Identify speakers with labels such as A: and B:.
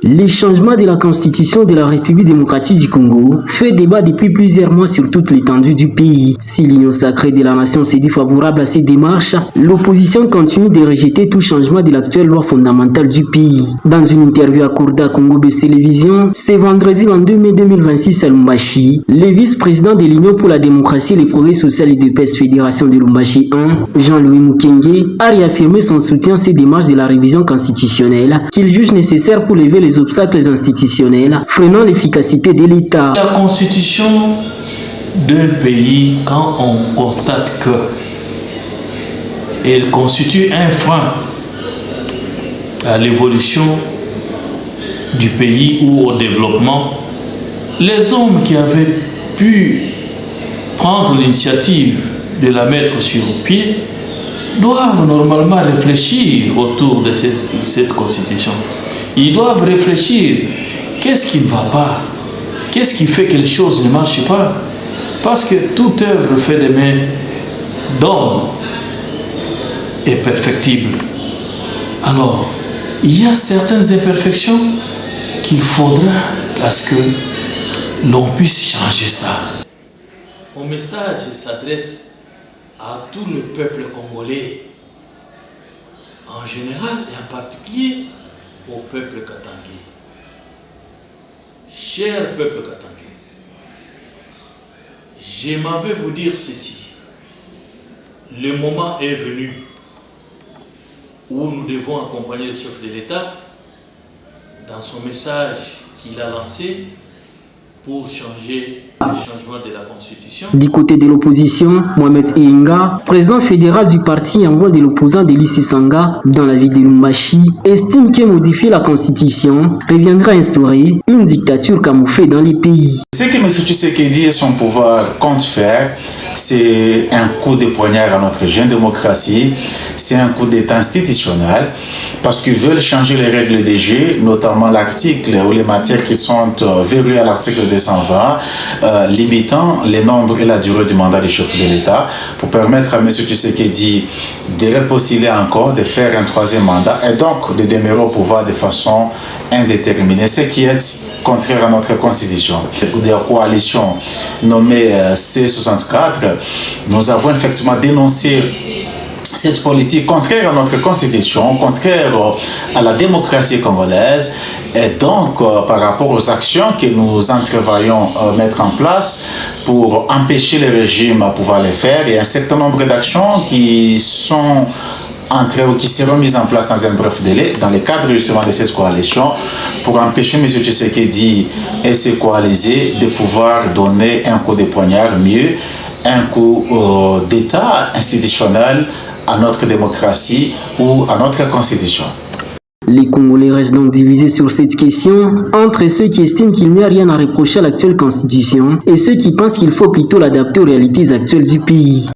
A: Le changement de la constitution de la République démocratique du Congo fait débat depuis plusieurs mois sur toute l'étendue du pays. Si l'Union sacrée de la nation s'est dit favorable à ces démarches, l'opposition continue de rejeter tout changement de l'actuelle loi fondamentale du pays. Dans une interview accordée à Congo Best Télévision, ce vendredi 22 mai 2026 à Lubumbashi, le vice-président de l'Union pour la démocratie et le progrès social et de paix Fédération de Lubumbashi 1, Jean-Louis Mukenge, a réaffirmé son soutien à ces démarches de la révision constitutionnelle qu'il juge nécessaire pour lever les obstacles institutionnels freinant l'efficacité de l'État.
B: La constitution d'un pays, quand on constate que elle constitue un frein à l'évolution du pays ou au développement, les hommes qui avaient pu prendre l'initiative de la mettre sur pied doivent normalement réfléchir autour de cette constitution. Ils doivent réfléchir, qu'est-ce qui ne va pas? Qu'est-ce qui fait que les choses ne marchent pas? Parce que toute œuvre faite des mains d'homme est perfectible. Alors, il y a certaines imperfections qu'il faudra à ce que l'on puisse changer ça. Mon message s'adresse à tout le peuple congolais, en général et en particulier au peuple katangé. Cher peuple katangé, je m'en vais vous dire ceci. Le moment est venu où nous devons accompagner le chef de l'État dans son message qu'il a lancé pour changer le changement de la Constitution.
A: Du côté de l'opposition, Mohamed Iyenga, président fédéral du parti en voie de l'opposant de l'Issi Sanga dans la ville de Lubumbashi, estime que modifier la Constitution reviendra à instaurer une dictature camouflée dans les pays.
C: Ce que M. Tshisekedi et son pouvoir comptent faire, c'est un coup de poignard à notre jeune démocratie, c'est un coup d'État institutionnel, parce qu'ils veulent changer les règles des jeu, notamment l'article ou les matières qui sont verrouillées à l'article 220, limitant les nombres et la durée du mandat du chef de l'État, pour permettre à M. Tshisekedi de repostuler encore, de faire un troisième mandat, et donc de demeurer au pouvoir de façon indéterminée, ce qui est contraire à notre constitution. Des coalitions nommées C64, nous avons effectivement dénoncé cette politique contraire à notre constitution, contraire à la démocratie congolaise, et donc par rapport aux actions que nous entrevoyons mettre en place pour empêcher le régime à pouvoir les faire, il y a un certain nombre d'actions qui sont qui seront mises en place dans un bref délai, dans le cadre justement de cette coalition, pour empêcher M. Tshisekedi et ses coalisés de pouvoir donner un coup de poignard, mieux, un coup d'État institutionnel à notre démocratie ou à notre constitution.
A: Les Congolais restent donc divisés sur cette question entre ceux qui estiment qu'il n'y a rien à reprocher à l'actuelle constitution et ceux qui pensent qu'il faut plutôt l'adapter aux réalités actuelles du pays.